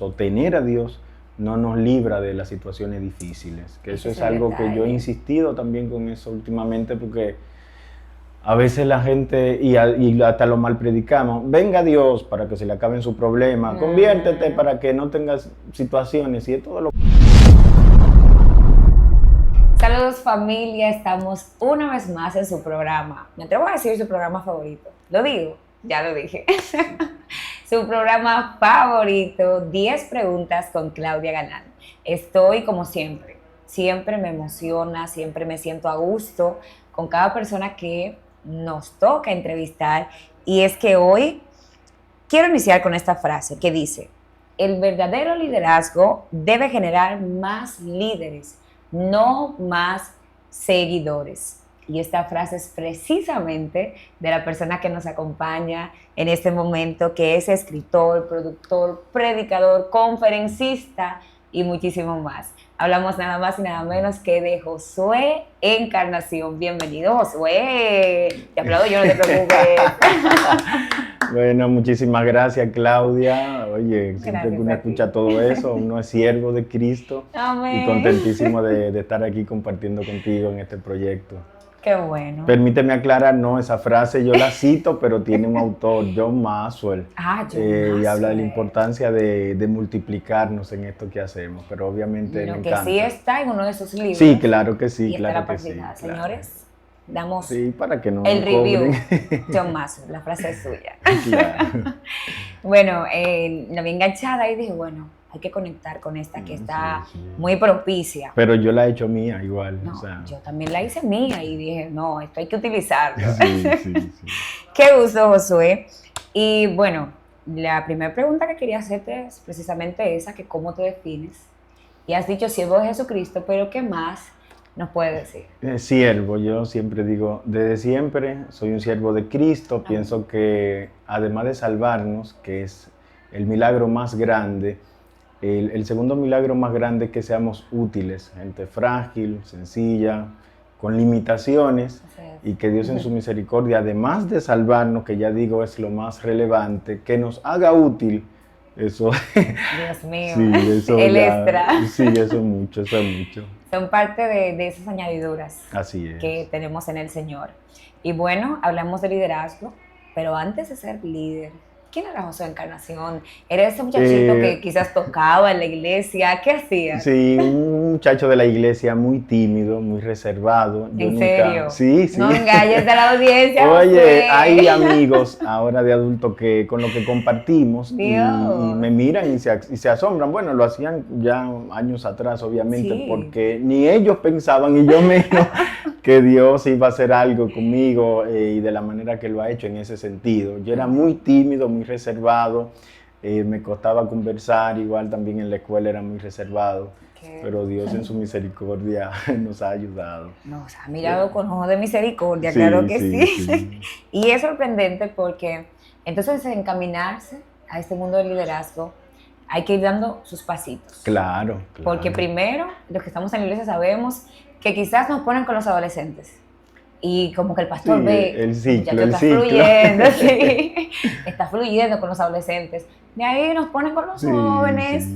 o tener a Dios no nos libra de las situaciones difíciles. Que eso es algo que yo he insistido también con eso últimamente, porque a veces la gente, y hasta lo mal predicamos, venga Dios para que se le acaben sus problemas, conviértete para que no tengas situaciones, y es todo lo... Saludos familia, estamos una vez más en su programa, me atrevo a decir su programa favorito, lo digo, ya lo dije, su programa favorito, 10 preguntas con Claudia Galán. Estoy como siempre me emociona, siempre me siento a gusto con cada persona que nos toca entrevistar, y es que hoy quiero iniciar con esta frase que dice: el verdadero liderazgo debe generar más líderes, no más seguidores. Y esta frase es precisamente de la persona que nos acompaña en este momento, que es escritor, productor, predicador, conferencista y muchísimo más. Hablamos nada más y nada menos que de Josué Encarnación. Bienvenido, Josué. Te aplaudo yo, no te preocupes. Bueno, muchísimas gracias, Claudia. Oye, siempre que uno escucha todo eso, uno es siervo de Cristo. Amén. Y contentísimo de estar aquí compartiendo contigo en este proyecto. Qué bueno. Permíteme aclarar, no, esa frase yo la cito, pero tiene un autor, John Maxwell. John Maxwell. Y habla de la importancia de multiplicarnos en esto que hacemos, pero obviamente lo me que encanta. Sí está en uno de sus libros. Sí, claro que sí, y claro está que sí. Claro. Señores, damos sí, para que no el review. John Maxwell, la frase es suya. Claro. Bueno, la vi enganchada y dije, bueno, hay que conectar con esta que está muy propicia. Pero yo la he hecho mía igual. No, o sea. yo también la hice mía y dije, no, esto hay que utilizarlo. Sí. Qué gusto, Josué. Y bueno, la primera pregunta que quería hacerte es precisamente esa, que cómo te defines. Y has dicho siervo de Jesucristo, pero ¿qué más nos puedes decir? Siervo, yo siempre digo, desde siempre soy un siervo de Cristo. Amén. Pienso que además de salvarnos, que es el milagro más grande, el segundo milagro más grande es que seamos útiles, gente frágil, sencilla, con limitaciones, y que Dios en su misericordia, además de salvarnos, que ya digo es lo más relevante, que nos haga útil. Eso, Dios mío, sí, eso el ya, extra. Sí, eso es mucho. Son parte de esas añadiduras. Así es. Que tenemos en el Señor. Y bueno, hablamos de liderazgo, pero antes de ser líder, ¿quién era Josué Encarnación? ¿Era ese muchachito que quizás tocaba en la iglesia? ¿Qué hacía? Sí, un muchacho de la iglesia muy tímido, muy reservado. ¿En serio? Sí. No engañes a la audiencia. Oye, Josué. hay amigos ahora de adultos que con lo que compartimos y me miran y se asombran. Bueno, lo hacían ya años atrás, obviamente, sí. Porque ni ellos pensaban, y yo menos, que Dios iba a hacer algo conmigo y de la manera que lo ha hecho en ese sentido. Yo era muy tímido, muy reservado, me costaba conversar, igual también en la escuela era muy reservado, pero Dios en su misericordia nos ha ayudado. Nos ha mirado con ojos de misericordia, claro que sí. Y es sorprendente porque entonces encaminarse a este mundo del liderazgo hay que ir dando sus pasitos. Claro. Porque primero, los que estamos en la iglesia sabemos que quizás nos ponen con los adolescentes. Y como que el pastor ve, el ciclo. Fluyendo, está fluyendo con los adolescentes. De ahí nos ponen con los jóvenes.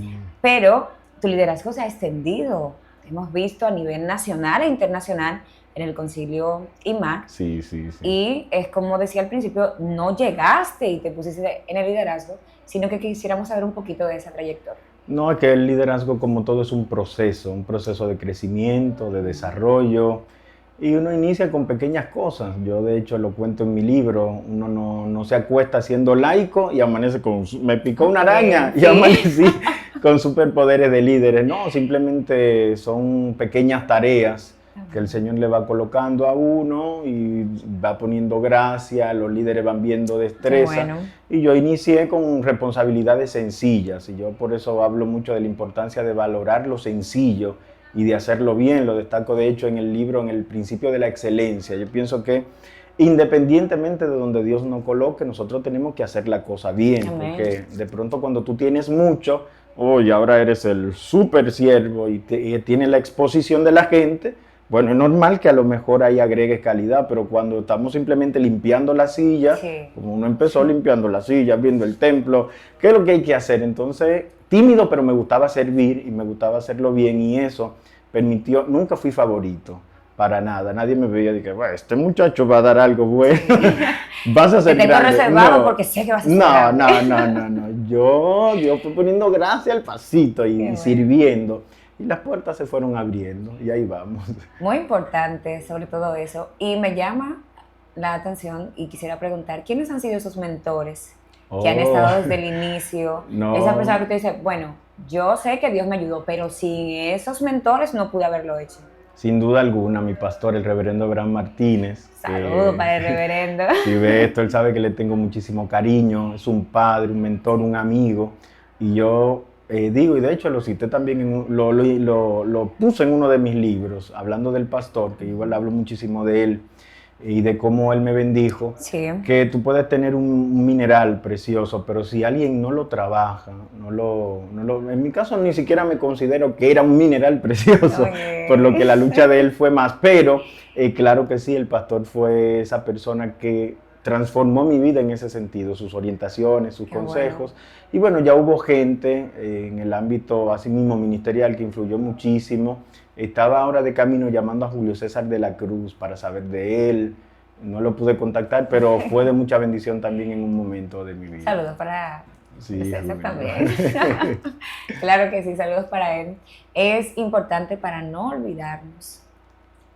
Pero tu liderazgo se ha extendido. Hemos visto a nivel nacional e internacional en el concilio IMAC. Sí. Y es como decía al principio, no llegaste y te pusiste en el liderazgo, sino que quisiéramos saber un poquito de esa trayectoria. No, es que el liderazgo como todo es un proceso de crecimiento, de desarrollo. Y uno inicia con pequeñas cosas. Yo, de hecho, lo cuento en mi libro. Uno no se acuesta siendo laico y amanece con... Me picó una araña y amanecí con superpoderes de líderes. No, simplemente son pequeñas tareas que el Señor le va colocando a uno y va poniendo gracia, los líderes van viendo destreza. Bueno. Y yo inicié con responsabilidades sencillas. Y yo por eso hablo mucho de la importancia de valorar lo sencillo y de hacerlo bien. Lo destaco de hecho en el libro, en el principio de la excelencia. Yo pienso que independientemente de donde Dios nos coloque, nosotros tenemos que hacer la cosa bien. Amén. Porque de pronto cuando tú tienes mucho, ahora eres el súper siervo y tienes la exposición de la gente, bueno, es normal que a lo mejor ahí agregues calidad, pero cuando estamos simplemente limpiando la silla, como uno empezó limpiando la silla, viendo el templo, ¿qué es lo que hay que hacer? Entonces tímido, pero me gustaba servir y me gustaba hacerlo bien y eso permitió, nunca fui favorito. Para nada, nadie me veía y dije, bueno, este muchacho va a dar algo bueno, vas a ser Te tengo grande. reservado No, porque sé que vas a ser grande. no. Yo fui poniendo gracia al pasito y Qué bueno. sirviendo. Y las puertas se fueron abriendo y ahí vamos. Muy importante sobre todo eso. Y me llama la atención y quisiera preguntar, ¿quiénes han sido esos mentores que han estado desde el inicio? No. Esa persona que tú dices, bueno, yo sé que Dios me ayudó, pero sin esos mentores no pude haberlo hecho. Sin duda alguna, mi pastor, el reverendo Abraham Martínez. Saludos para el reverendo. Si ve esto, él sabe que le tengo muchísimo cariño. Es un padre, un mentor, un amigo. Y yo digo, y de hecho lo cité también, lo puse en uno de mis libros, hablando del pastor, que igual hablo muchísimo de él y de cómo él me bendijo, Sí. que tú puedes tener un mineral precioso, pero si alguien no lo trabaja, en mi caso ni siquiera me considero que era un mineral precioso, Oye. por lo que la lucha de él fue más, pero claro que sí, el pastor fue esa persona que transformó mi vida en ese sentido, sus orientaciones, sus Qué consejos. Y bueno, ya hubo gente en el ámbito así mismo ministerial que influyó muchísimo. Estaba ahora de camino llamando a Julio César de la Cruz para saber de él. No lo pude contactar, pero fue de mucha bendición también en un momento de mi vida. Saludos para Sí, César bueno. también. Claro que sí, saludos para él. Es importante para no olvidarnos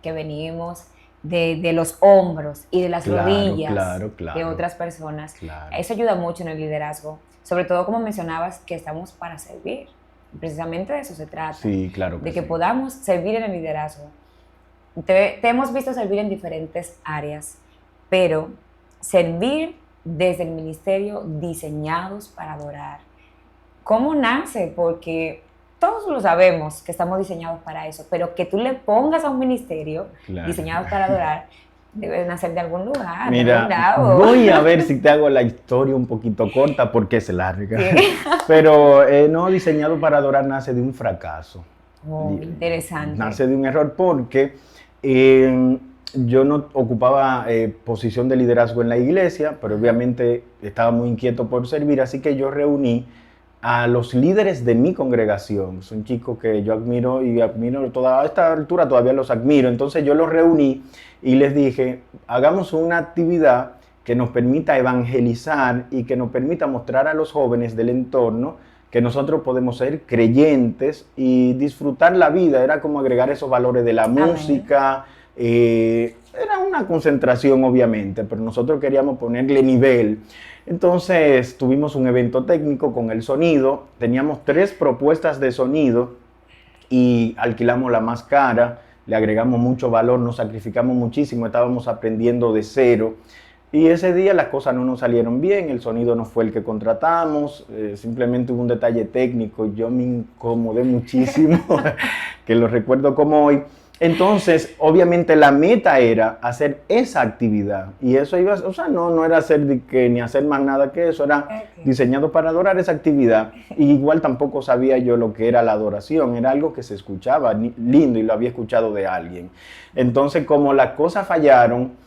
que venimos de los hombros y de las Claro, rodillas claro. de otras personas. Claro. Eso ayuda mucho en el liderazgo, sobre todo como mencionabas que estamos para servir. Precisamente de eso se trata, Sí, claro de que sí. podamos servir en el liderazgo. Te hemos visto servir en diferentes áreas, pero servir desde el ministerio diseñados para adorar. ¿Cómo nace? Porque todos lo sabemos que estamos diseñados para eso, pero que tú le pongas a un ministerio Claro. diseñados para adorar, debe nacer de algún lugar, de Mira, algún lado. voy a ver si te hago la historia un poquito corta porque es larga. Sí. Pero no, diseñado para adorar nace de un fracaso. Oh, interesante. Nace de un error porque yo no ocupaba posición de liderazgo en la iglesia, pero obviamente estaba muy inquieto por servir, así que yo reuní a los líderes de mi congregación. Son chicos que yo admiro y admiro a esta altura todavía los admiro. Entonces yo los reuní y les dije, hagamos una actividad que nos permita evangelizar y que nos permita mostrar a los jóvenes del entorno que nosotros podemos ser creyentes y disfrutar la vida. Era como agregar esos valores de la Amén. música. Era una concentración obviamente, pero nosotros queríamos ponerle nivel. Entonces tuvimos un evento técnico con el sonido, teníamos 3 propuestas de sonido y alquilamos la más cara, le agregamos mucho valor, nos sacrificamos muchísimo, estábamos aprendiendo de cero. Y ese día las cosas no nos salieron bien, el sonido no fue el que contratamos, simplemente hubo un detalle técnico, yo me incomodé muchísimo, que lo recuerdo como hoy. Entonces, obviamente la meta era hacer esa actividad y eso iba, o sea, no era hacer ni hacer más nada que eso, era diseñado para adorar esa actividad. Y igual tampoco sabía yo lo que era la adoración, era algo que se escuchaba lindo y lo había escuchado de alguien. Entonces, como las cosas fallaron,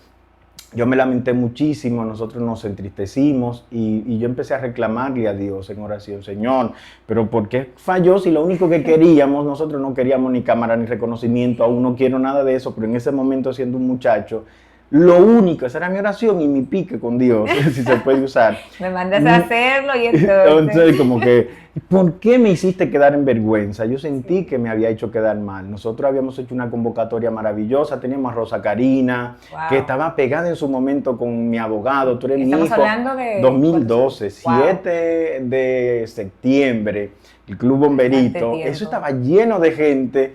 yo me lamenté muchísimo, nosotros nos entristecimos y yo empecé a reclamarle a Dios en oración, Señor, pero ¿por qué falló si lo único que queríamos, nosotros no queríamos ni cámara ni reconocimiento, aún no quiero nada de eso, pero en ese momento siendo un muchacho, lo único, esa era mi oración y mi pique con Dios, si se puede usar. Me mandas a hacerlo y entonces... Entonces, como que, ¿por qué me hiciste quedar en vergüenza? Yo sentí que me había hecho quedar mal. Nosotros habíamos hecho una convocatoria maravillosa, teníamos a Rosa Karina, Wow. que estaba pegada en su momento con mi abogado, tú eres mi Estamos hijo. hablando de... 2012, Wow. 7 de septiembre, el Club Bomberito, Bastante tiempo. eso estaba lleno de gente.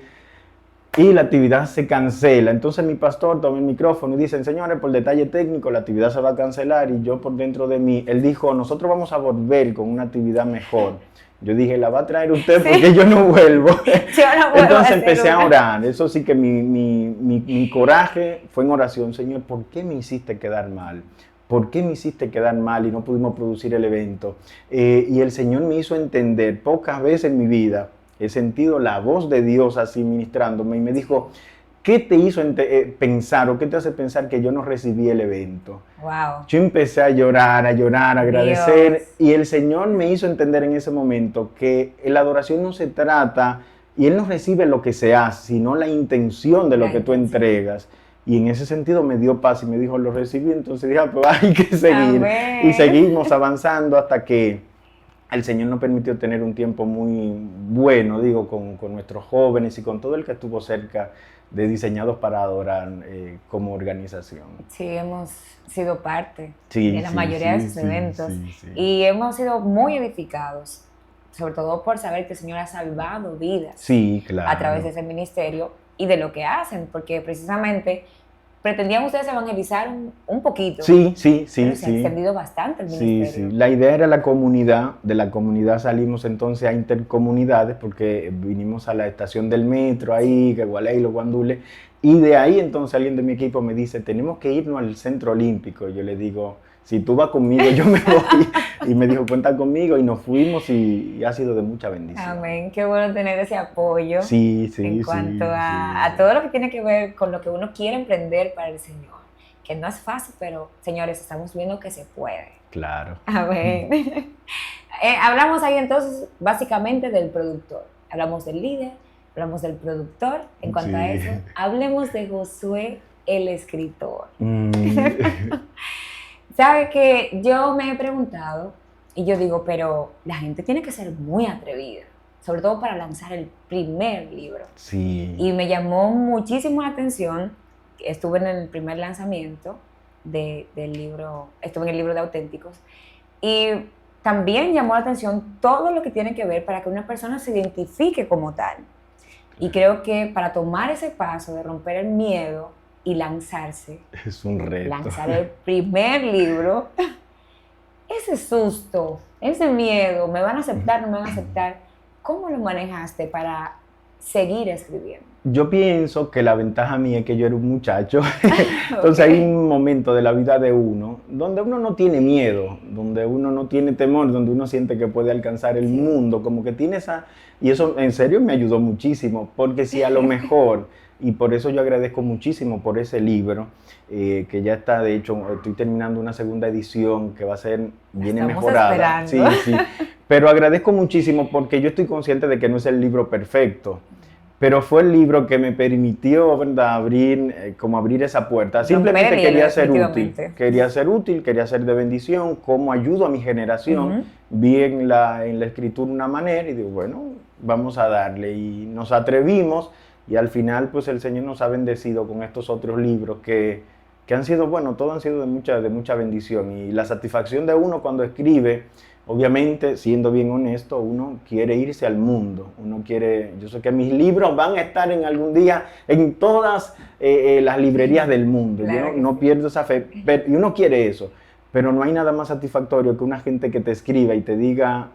Y la actividad se cancela. Entonces mi pastor toma el micrófono y dice, señores, por detalle técnico la actividad se va a cancelar. Y yo por dentro de mí, él dijo, nosotros vamos a volver con una actividad mejor. Yo dije, la va a traer usted porque yo no vuelvo. Yo no vuelvo Entonces a empecé hacer a una. orar. Eso sí que mi coraje fue en oración. Señor, ¿por qué me hiciste quedar mal? ¿Por qué me hiciste quedar mal y no pudimos producir el evento? Y el Señor me hizo entender, pocas veces en mi vida he sentido la voz de Dios así ministrándome y me dijo, ¿qué te hizo pensar o qué te hace pensar que yo no recibí el evento? Wow. Yo empecé a llorar, a agradecer, Dios. y el Señor me hizo entender en ese momento que la adoración no se trata, y Él no recibe lo que se hace, sino la intención de lo que tú entregas. Y en ese sentido me dio paz y me dijo, lo recibí, entonces dije, pues hay que seguir. Amén. Y seguimos avanzando hasta que el Señor nos permitió tener un tiempo muy bueno, digo, con nuestros jóvenes y con todo el que estuvo cerca de Diseñados para Adorar como organización. Sí, hemos sido parte Sí, de la sí, mayoría de sí, sus sí, eventos sí. y hemos sido muy edificados, sobre todo por saber que el Señor ha salvado vidas Sí, claro. a través de ese ministerio y de lo que hacen, porque precisamente pretendían ustedes evangelizar un poquito. Sí, pero se ha extendido bastante el ministerio. Sí. La idea era la comunidad, de la comunidad salimos entonces a intercomunidades porque vinimos a la estación del metro ahí, que Gualeilo, Guandule, y de ahí entonces alguien de mi equipo me dice, tenemos que irnos al Centro Olímpico. Yo le digo, si tú vas conmigo, yo me voy. Y me dijo, cuenta conmigo, y nos fuimos y ha sido de mucha bendición. Amén, qué bueno tener ese apoyo en cuanto a todo lo que tiene que ver con lo que uno quiere emprender para el Señor, que no es fácil, pero señores, estamos viendo que se puede. Claro. Amén. Hablamos ahí entonces básicamente del productor, hablamos del líder, hablamos del productor, en cuanto a eso, hablemos de Josué, el escritor. ¿Sabe que yo me he preguntado, y yo digo, pero la gente tiene que ser muy atrevida, sobre todo para lanzar el primer libro? Sí. Y me llamó muchísimo la atención, estuve en el primer lanzamiento del libro, estuve en el libro de Auténticos, y también llamó la atención todo lo que tiene que ver para que una persona se identifique como tal. Y creo que para tomar ese paso de romper el miedo y lanzarse, es un reto. Lanzar el primer libro, ese susto, ese miedo, ¿me van a aceptar, no me van a aceptar? ¿Cómo lo manejaste para seguir escribiendo? Yo pienso que la ventaja mía es que yo era un muchacho, entonces hay un momento de la vida de uno donde uno no tiene miedo, donde uno no tiene temor, donde uno siente que puede alcanzar el mundo, como que tiene esa... Y eso en serio me ayudó muchísimo, porque si a lo mejor, y por eso yo agradezco muchísimo por ese libro, que ya está, de hecho, estoy terminando una segunda edición que va a ser, viene mejorada. Esperando. Sí, pero agradezco muchísimo porque yo estoy consciente de que no es el libro perfecto. Pero fue el libro que me permitió, ¿verdad?, abrir esa puerta. Simplemente quería ser útil. Quería ser de bendición, cómo ayudo a mi generación. Vi en la escritura una manera y digo, bueno, vamos a darle. Y nos atrevimos y al final, pues el Señor nos ha bendecido con estos otros libros que han sido, bueno, todos han sido de mucha bendición. Y la satisfacción de uno cuando escribe, obviamente, siendo bien honesto, uno quiere irse al mundo. Yo sé que mis libros van a estar en algún día en todas las librerías del mundo. Claro. Yo no pierdo esa fe, y uno quiere eso. Pero no hay nada más satisfactorio que una gente que te escriba y te diga,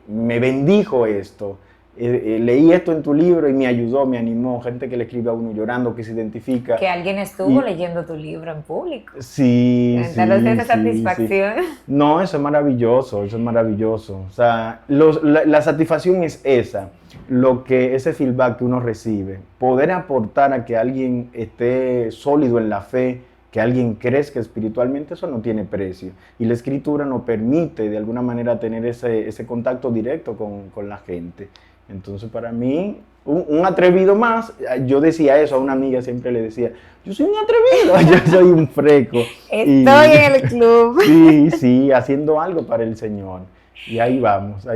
me bendijo esto. Leí esto en tu libro y me ayudó, me animó. Gente que le escribe a uno llorando, que se identifica. Que alguien estuvo leyendo tu libro en público. Sí, esa satisfacción. Sí. No, eso es maravilloso, O sea, la satisfacción es esa, ese feedback que uno recibe. Poder aportar a que alguien esté sólido en la fe, que alguien crezca espiritualmente, eso no tiene precio. Y la escritura nos permite de alguna manera tener ese contacto directo con la gente. Entonces, para mí, un atrevido más. Yo decía eso a una amiga, siempre le decía, yo soy un atrevido, yo soy un freco. Estoy en el club. Sí, haciendo algo para el Señor. Y ahí vamos.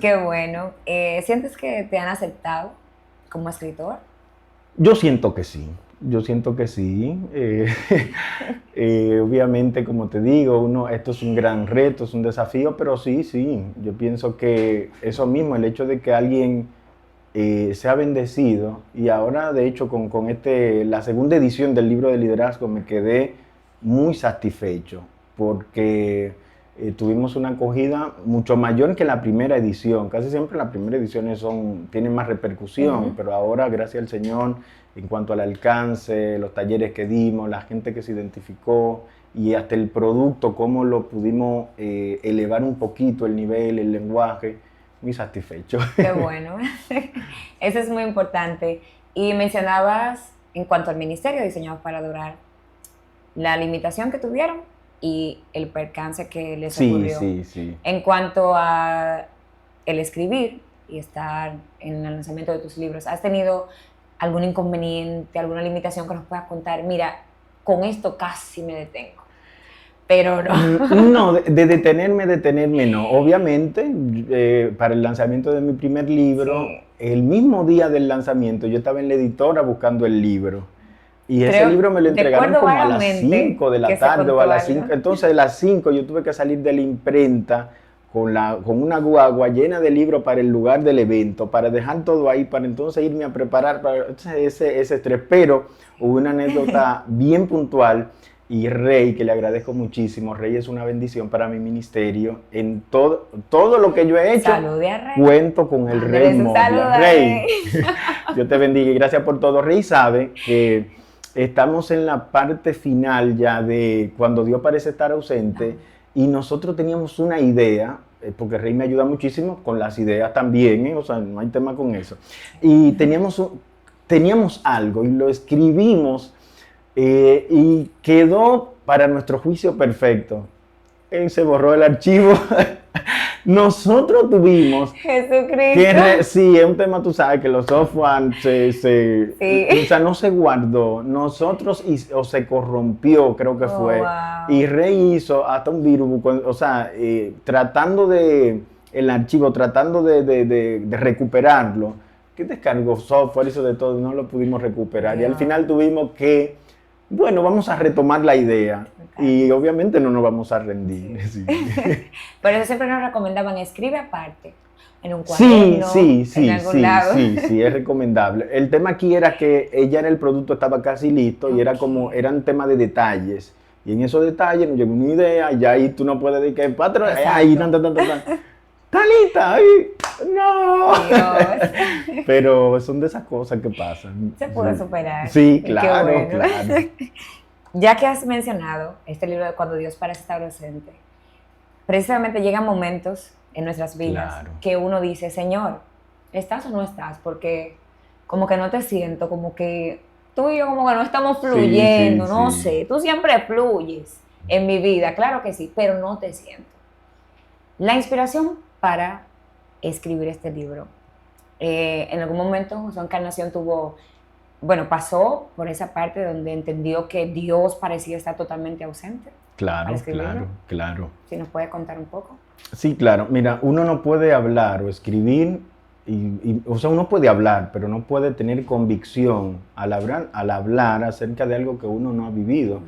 Qué bueno. ¿Sientes que te han aceptado como escritor? Yo siento que sí. Obviamente, como te digo, esto es un gran reto, es un desafío, pero sí, yo pienso que eso mismo, el hecho de que alguien sea bendecido, y ahora de hecho con la segunda edición del libro de liderazgo me quedé muy satisfecho, porque tuvimos una acogida mucho mayor que la primera edición. Casi siempre las primeras ediciones tienen más repercusión, pero ahora, gracias al Señor, en cuanto al alcance, los talleres que dimos, la gente que se identificó y hasta el producto, cómo lo pudimos elevar un poquito el nivel, el lenguaje, muy satisfecho. Qué bueno. Eso es muy importante. Y mencionabas en cuanto al ministerio Diseñados para Adorar, la limitación que tuvieron y el percance que les ocurrió. Sí. En cuanto a el escribir y estar en el lanzamiento de tus libros, ¿has tenido algún inconveniente, alguna limitación que nos puedas contar? Mira, con esto casi me detengo, pero no. No, de detenerme no. Obviamente, para el lanzamiento de mi primer libro, Sí. el mismo día del lanzamiento, yo estaba en la editora buscando el libro. Y ese Creo- libro me lo entregaron recuerdo como a las vagamente 5 de que la se tarde o contó a las algo. 5. Entonces, a las 5 yo tuve que salir de la imprenta con una guagua llena de libros para el lugar del evento, para dejar todo ahí, para entonces irme a preparar para ese estrés. Pero hubo una anécdota bien puntual y Rey, que le agradezco muchísimo. Rey es una bendición para mi ministerio. En todo lo que yo he hecho, Salude a Rey. cuento con el Mándale Rey su Moya. saludo a Rey, Rey. Dios te bendiga y gracias por todo. Rey sabe que estamos en la parte final ya de cuando Dios parece estar ausente y nosotros teníamos una idea, porque Rey me ayuda muchísimo con las ideas también, o sea, no hay tema con eso. Y teníamos algo y lo escribimos y quedó para nuestro juicio perfecto. Se borró el archivo. Nosotros tuvimos Jesucristo. sí, es un tema, tú sabes, que los software o sea, no se guardó. Nosotros, o se corrompió, creo que fue. Wow. Y Rey hizo hasta un virus, o sea, tratando el archivo, tratando de recuperarlo. Que descargó software, hizo de todo, no lo pudimos recuperar. Y al final tuvimos que, bueno, vamos a retomar la idea. Y obviamente no nos vamos a rendir. Sí. Pero eso siempre nos recomendaban, escribe aparte, en un cuaderno, en algún lado. Sí, es recomendable. El tema aquí era que ella era el producto, estaba casi listo y era como, eran temas de detalles. Y en esos detalles nos llegó una idea y ya ahí tú no puedes decir que, patrón, ahí, Talita, ay, no. Dios. Pero son de esas cosas que pasan. Se puede superar. Sí, Qué claro, bueno. claro. Ya que has mencionado este libro de Cuando Dios parece estar ausente, precisamente llegan momentos en nuestras vidas Claro. que uno dice, Señor, ¿estás o no estás? Porque como que no te siento, como que tú y yo como que no estamos fluyendo, sí, no sí. sé, tú siempre fluyes en mi vida, claro que sí, pero no te siento. La inspiración para escribir este libro, en algún momento José Encarnación pasó por esa parte donde entendió que Dios parecía estar totalmente ausente. Claro, para escribirlo. claro. Si nos puede contar un poco. Sí, claro. Mira, uno no puede hablar o escribir, o sea, uno puede hablar, pero no puede tener convicción al hablar acerca de algo que uno no ha vivido.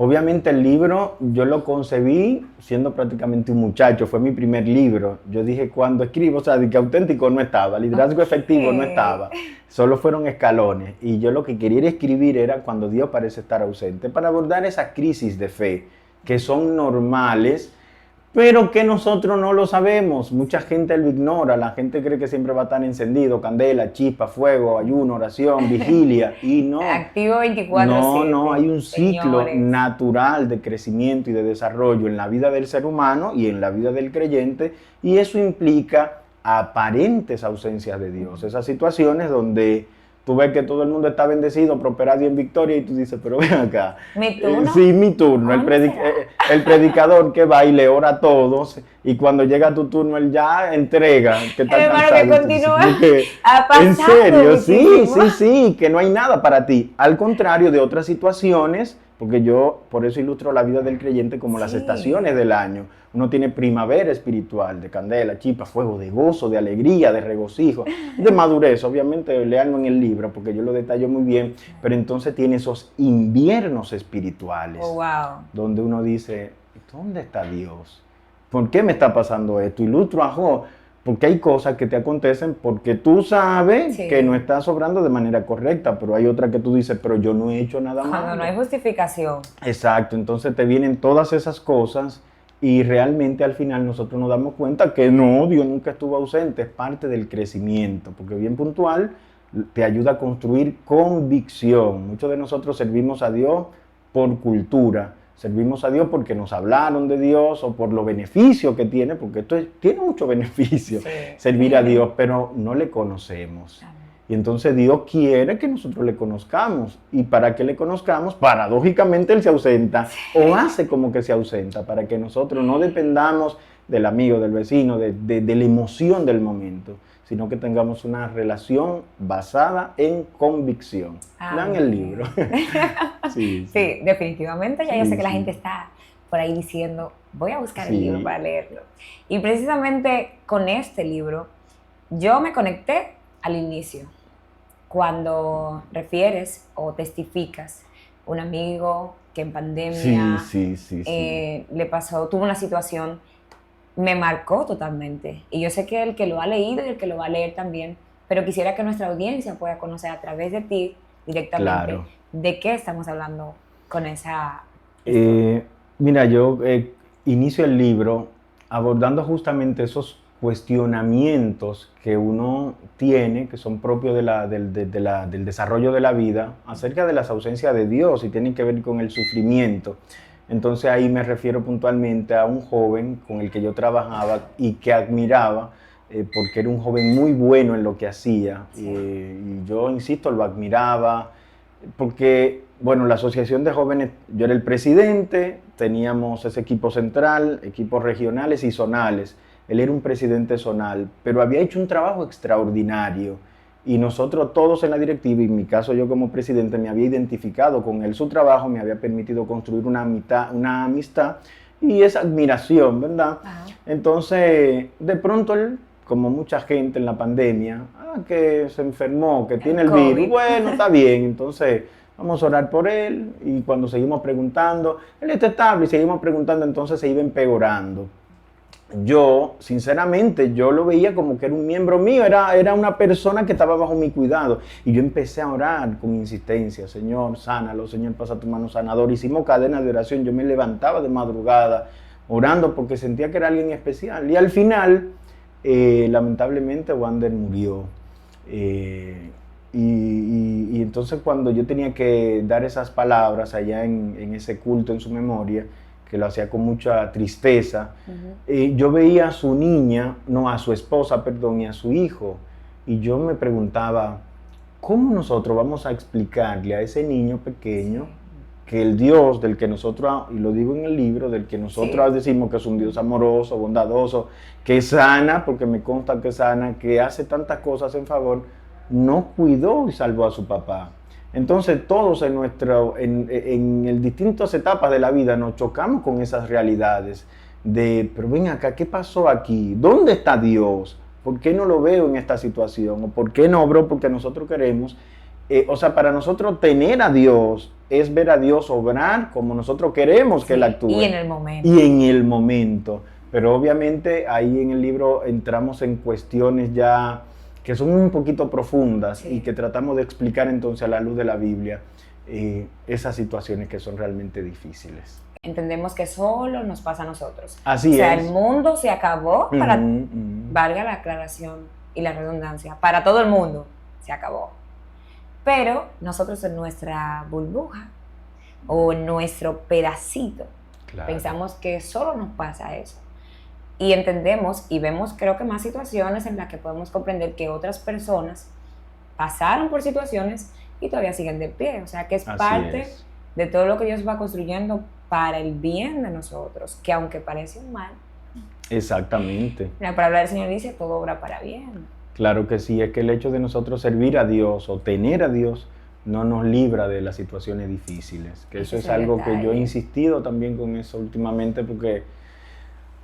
Obviamente el libro yo lo concebí siendo prácticamente un muchacho, fue mi primer libro. Yo dije, cuando escribo, o sea, de que auténtico no estaba, liderazgo efectivo no estaba, solo fueron escalones. Y yo lo que quería escribir era cuando Dios parece estar ausente, para abordar esa crisis de fe, que son normales, pero que nosotros no lo sabemos. Mucha gente lo ignora, la gente cree que siempre va a estar encendido, candela, chispa, fuego, ayuno, oración, vigilia, y no. Activo 24/7. No, hay un ciclo señores. natural de crecimiento y de desarrollo en la vida del ser humano y en la vida del creyente, y eso implica aparentes ausencias de Dios. Esas situaciones donde tú ves que todo el mundo está bendecido, prosperado y en victoria, y tú dices, pero ven acá. ¿Mi turno? Sí, mi turno. El predicador que va y le ora a todos, y cuando llega tu turno, él ya entrega, que está El hermano cansado. que continúa Porque, pasando en serio, muchísimo. sí, que no hay nada para ti. Al contrario de otras situaciones, porque yo por eso ilustro la vida del creyente como las Sí. estaciones del año. Uno tiene primavera espiritual, de candela, chispa, fuego, de gozo, de alegría, de regocijo, de madurez. Obviamente, leanlo en el libro, porque yo lo detallo muy bien, pero entonces tiene esos inviernos espirituales, Oh, wow. donde uno dice, ¿dónde está Dios? ¿Por qué me está pasando esto? Ilustro a Job, porque hay cosas que te acontecen porque tú sabes Sí. que no estás obrando de manera correcta, pero hay otras que tú dices, pero yo no he hecho nada malo. Cuando no hay justificación. Exacto, entonces te vienen todas esas cosas y realmente al final nosotros nos damos cuenta que no, Dios nunca estuvo ausente, es parte del crecimiento, porque bien puntual te ayuda a construir convicción. Muchos de nosotros servimos a Dios por cultura, servimos a Dios porque nos hablaron de Dios o por los beneficios que tiene, porque tiene mucho beneficio Sí. servir a Dios, pero no le conocemos. Y entonces Dios quiere que nosotros le conozcamos. Y para que le conozcamos, paradójicamente Él se ausenta o hace como que se ausenta, para que nosotros no dependamos del amigo, del vecino, de la emoción del momento, sino que tengamos una relación basada en convicción. Lean el libro. Sí, definitivamente. Ya yo sé que la gente está por ahí diciendo, voy a buscar el libro para leerlo. Y precisamente con este libro, yo me conecté al inicio, cuando refieres o testificas un amigo que en pandemia le pasó, tuvo una situación, me marcó totalmente. Y yo sé que el que lo ha leído y el que lo va a leer también, pero quisiera que nuestra audiencia pueda conocer a través de ti directamente de qué estamos hablando con esa historia. Mira, yo inicio el libro abordando justamente esos cuestionamientos que uno tiene, que son propios del desarrollo de la vida, acerca de las ausencias de Dios y tienen que ver con el sufrimiento. Entonces ahí me refiero puntualmente a un joven con el que yo trabajaba y que admiraba, porque era un joven muy bueno en lo que hacía. Y yo, insisto, lo admiraba, porque, bueno, la asociación de jóvenes, yo era el presidente, teníamos ese equipo central, equipos regionales y zonales. Él era un presidente zonal, pero había hecho un trabajo extraordinario. Y nosotros todos en la directiva, y en mi caso yo como presidente, me había identificado con él. Su trabajo me había permitido construir una amistad y esa admiración, ¿verdad? Ajá. Entonces, de pronto él, como mucha gente en la pandemia, que se enfermó, que tiene el virus, bueno, está bien, entonces vamos a orar por él. Y cuando seguimos preguntando, él está estable, y seguimos preguntando, entonces se iba empeorando. Yo, sinceramente, yo lo veía como que era un miembro mío, era una persona que estaba bajo mi cuidado. Y yo empecé a orar con insistencia, Señor, sánalo, Señor, pasa tu mano sanadora. Hicimos cadena de oración, yo me levantaba de madrugada orando porque sentía que era alguien especial. Y al final, lamentablemente, Wander murió. Y entonces cuando yo tenía que dar esas palabras allá en ese culto en su memoria, que lo hacía con mucha tristeza, yo veía a su niña, no, a su esposa, perdón, y a su hijo, y yo me preguntaba, ¿cómo nosotros vamos a explicarle a ese niño pequeño que el Dios del que nosotros, y lo digo en el libro, del que nosotros decimos que es un Dios amoroso, bondadoso, que sana, porque me consta que sana, que hace tantas cosas en favor, no cuidó y salvó a su papá? Entonces todos en distintas etapas de la vida nos chocamos con esas realidades pero ven acá, ¿qué pasó aquí? ¿Dónde está Dios? ¿Por qué no lo veo en esta situación? ¿O por qué no obró? Porque nosotros queremos, o sea, para nosotros tener a Dios es ver a Dios obrar como nosotros queremos que Él actúe. Y en el momento. Y en el momento. Pero obviamente ahí en el libro entramos en cuestiones ya que son un poquito profundas y que tratamos de explicar entonces a la luz de la Biblia esas situaciones que son realmente difíciles. Entendemos que solo nos pasa a nosotros. Así es. O sea, el mundo se acabó, valga la aclaración y la redundancia, para todo el mundo se acabó. Pero nosotros en nuestra burbuja o en nuestro pedacito pensamos que solo nos pasa eso. Y entendemos y vemos, creo que más situaciones en las que podemos comprender que otras personas pasaron por situaciones y todavía siguen de pie. O sea, que es parte de todo lo que Dios va construyendo para el bien de nosotros, que aunque parece un mal. Exactamente. La palabra del Señor dice, todo obra para bien. Claro que sí, es que el hecho de nosotros servir a Dios o tener a Dios no nos libra de las situaciones difíciles. Que eso es algo que yo he insistido también con eso últimamente, porque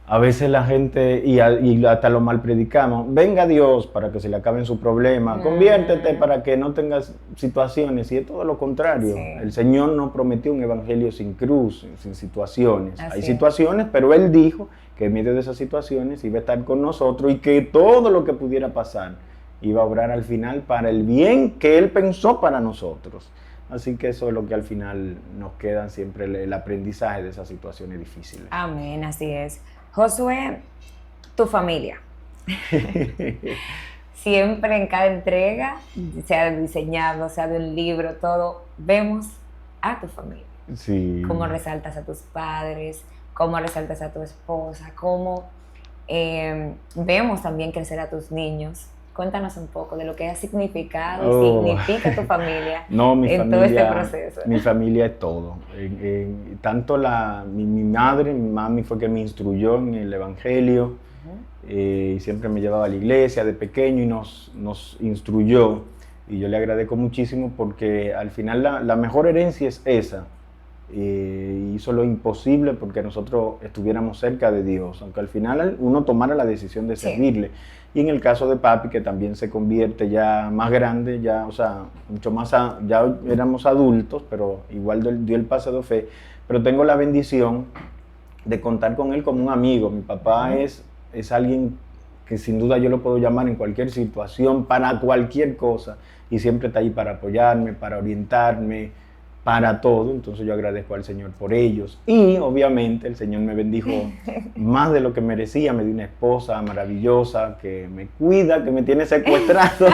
a veces la gente, y hasta lo mal predicamos, venga Dios para que se le acaben sus problemas, conviértete para que no tengas situaciones, y es todo lo contrario. El Señor no prometió un evangelio sin cruz, sin situaciones. Hay situaciones, pero Él dijo que en medio de esas situaciones iba a estar con nosotros y que todo lo que pudiera pasar iba a obrar al final para el bien que Él pensó para nosotros. Así que eso es lo que al final nos queda siempre, el aprendizaje de esas situaciones difíciles. Amén, así es. Josué, tu familia. Siempre en cada entrega, sea diseñado, sea de un libro, todo, vemos a tu familia. Sí. Cómo resaltas a tus padres, cómo resaltas a tu esposa, cómo vemos también crecer a tus niños. Cuéntanos un poco de lo que ha significado y significa tu familia todo este proceso. Mi familia es todo. Tanto mi madre, mi mami fue que me instruyó en el Evangelio, y siempre me llevaba a la iglesia de pequeño y nos instruyó. Y yo le agradezco muchísimo porque al final la mejor herencia es esa. Hizo lo imposible porque nosotros estuviéramos cerca de Dios, aunque al final uno tomara la decisión de servirle. Y en el caso de papi, que también se convierte ya más grande, ya, o sea, mucho más, ya éramos adultos, pero igual dio el paso de fe. Pero tengo la bendición de contar con él como un amigo. Mi papá es alguien que sin duda yo lo puedo llamar en cualquier situación, para cualquier cosa, y siempre está ahí para apoyarme, para orientarme, para todo. Entonces yo agradezco al Señor por ellos. Y obviamente el Señor me bendijo más de lo que merecía. Me dio una esposa maravillosa que me cuida, que me tiene secuestrado.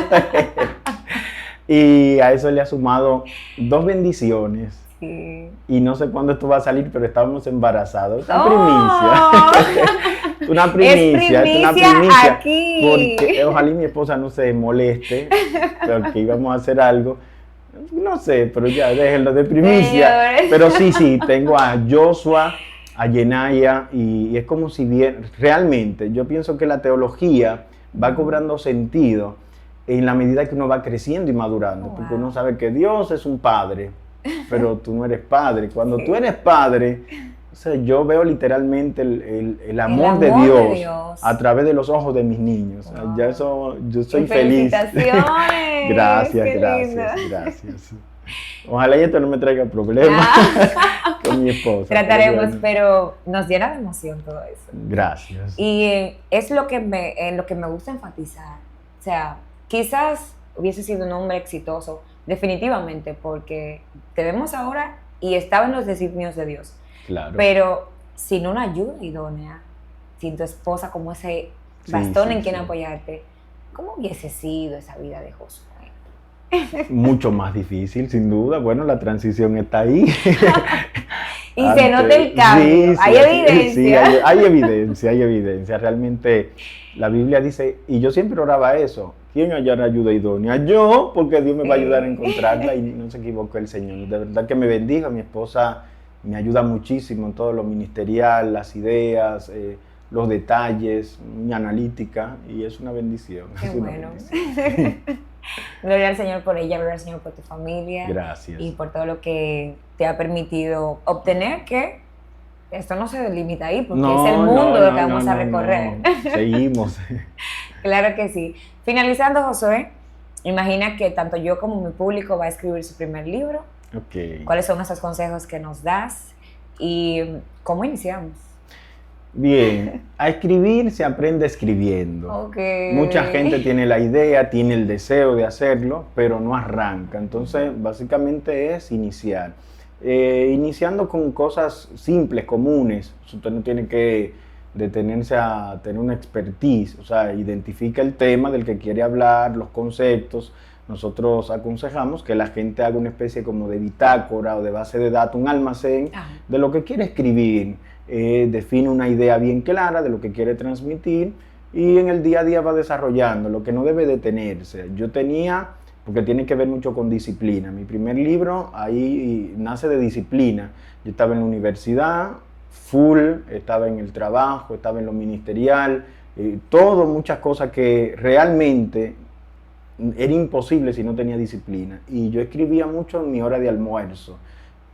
Y a eso le ha sumado 2 bendiciones. Sí. Y no sé cuándo esto va a salir, pero estábamos embarazados. Una primicia. Es una primicia aquí. Porque ojalá mi esposa no se moleste, porque íbamos a hacer algo. No sé, pero ya déjenlo de primicia. Señores. Pero sí, tengo a Joshua, a Yenaya, y es como si bien, realmente, yo pienso que la teología va cobrando sentido en la medida que uno va creciendo y madurando, porque uno sabe que Dios es un padre, pero tú no eres padre. Cuando tú eres padre, o sea, yo veo literalmente el amor de Dios a través de los ojos de mis niños. Wow. Ya eso, yo soy feliz. ¡Felicitaciones! Gracias. Ojalá y esto no me traiga problemas con mi esposa. Trataremos, pero nos llena de emoción todo eso. Gracias. Y es lo que me gusta enfatizar. O sea, quizás hubiese sido un hombre exitoso, definitivamente, porque te vemos ahora y estaba en los designios de Dios. Claro. Pero sin una ayuda idónea, sin tu esposa como ese bastón en quien apoyarte, ¿cómo hubiese sido esa vida de Josué? Mucho más difícil, sin duda. Bueno, la transición está ahí. Y se nota el cambio. Hay evidencia. Sí, hay evidencia. Realmente la Biblia dice, y yo siempre oraba eso: ¿quién hallará ayuda idónea? Yo, porque Dios me va a ayudar a encontrarla, y no se equivocó el Señor. De verdad que me bendiga. Mi esposa me ayuda muchísimo en todo lo ministerial, las ideas, los detalles, mi analítica, y es una bendición. Qué bueno. Gloria al Señor por ella, gloria al Señor por tu familia. Gracias. Y por todo lo que te ha permitido obtener, que esto no se delimita ahí, porque es el mundo lo que vamos a recorrer. Seguimos. Claro que sí. Finalizando, Josué, imagina que tanto yo como mi público va a escribir su primer libro. Okay. ¿Cuáles son esos consejos que nos das? ¿Y cómo iniciamos? Bien, a escribir se aprende escribiendo. Okay. Mucha gente tiene la idea, tiene el deseo de hacerlo, pero no arranca. Entonces, básicamente es iniciar. Iniciando con cosas simples, comunes. Usted no tiene que detenerse a tener una expertise. O sea, identifica el tema del que quiere hablar, los conceptos. Nosotros aconsejamos que la gente haga una especie como de bitácora o de base de datos, un almacén de lo que quiere escribir. Define una idea bien clara de lo que quiere transmitir, y en el día a día va desarrollando, lo que no debe detenerse. Yo tenía, porque tiene que ver mucho con disciplina, mi primer libro ahí nace de disciplina. Yo estaba en la universidad, estaba en el trabajo, estaba en lo ministerial, muchas cosas que realmente era imposible si no tenía disciplina. Y yo escribía mucho en mi hora de almuerzo.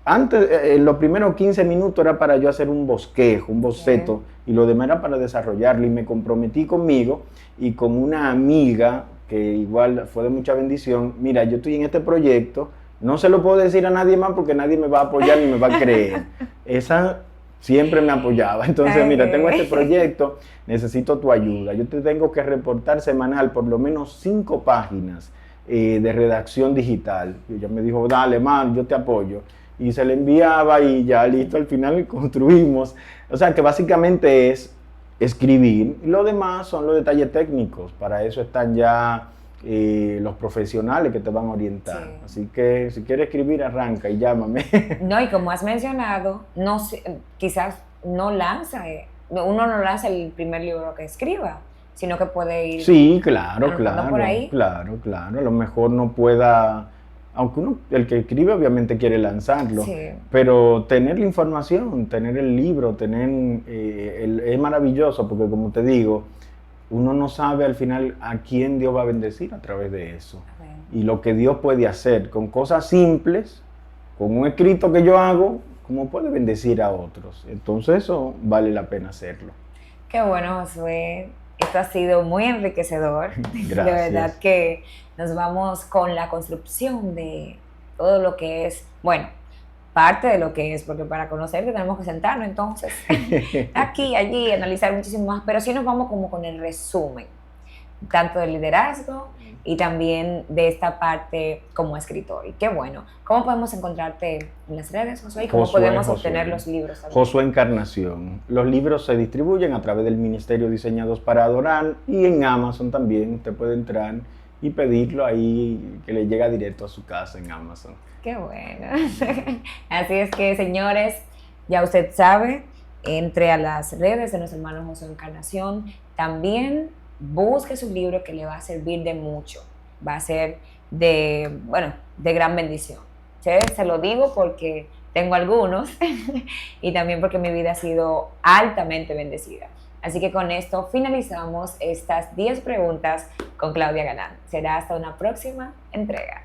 Antes, los primeros 15 minutos era para yo hacer un bosquejo, un boceto, y lo demás era para desarrollarlo. Y me comprometí conmigo y con una amiga que igual fue de mucha bendición. Mira, yo estoy en este proyecto, no se lo puedo decir a nadie más porque nadie me va a apoyar ni me va a creer. Esa siempre me apoyaba. Entonces, mira, tengo este proyecto, necesito tu ayuda. Yo te tengo que reportar semanal por lo menos 5 páginas de redacción digital. Y ella me dijo, dale, man, yo te apoyo. Y se le enviaba y ya listo, al final construimos. O sea que básicamente es escribir. Y lo demás son los detalles técnicos. Para eso están ya los profesionales que te van a orientar. Sí. Así que si quieres escribir, arranca y llámame. No, y como has mencionado, quizás uno no lanza el primer libro que escriba, sino que puede ir. Sí, claro, anotando por ahí. claro. A lo mejor no pueda, aunque uno, el que escribe obviamente quiere lanzarlo, Sí. pero tener la información, tener el libro, es maravilloso porque como te digo, uno no sabe al final a quién Dios va a bendecir a través de eso. Y lo que Dios puede hacer con cosas simples, con un escrito que yo hago, como puede bendecir a otros. Entonces eso vale la pena hacerlo. Qué bueno, Josué. Esto ha sido muy enriquecedor. Gracias. De verdad que nos vamos con la construcción de todo lo que es, bueno, parte de lo que es, porque para conocerte tenemos que sentarnos entonces, aquí, allí, analizar muchísimo más, pero sí nos vamos como con el resumen, tanto del liderazgo y también de esta parte como escritor. Y qué bueno. ¿Cómo podemos encontrarte en las redes, Josué? ¿Y cómo podemos obtener los libros también? Josué Encarnación. Los libros se distribuyen a través del Ministerio Diseñados para Adorar y en Amazon también. Usted puede entrar y pedirlo ahí, que le llega directo a su casa en Amazon. Qué bueno. Así es que, señores, ya usted sabe, entre a las redes de nuestro hermano Josué Encarnación. También busque su libro que le va a servir de mucho. Va a ser de gran bendición. Se lo digo porque tengo algunos y también porque mi vida ha sido altamente bendecida. Así que con esto finalizamos estas 10 preguntas con Claudia Galán. Será hasta una próxima entrega.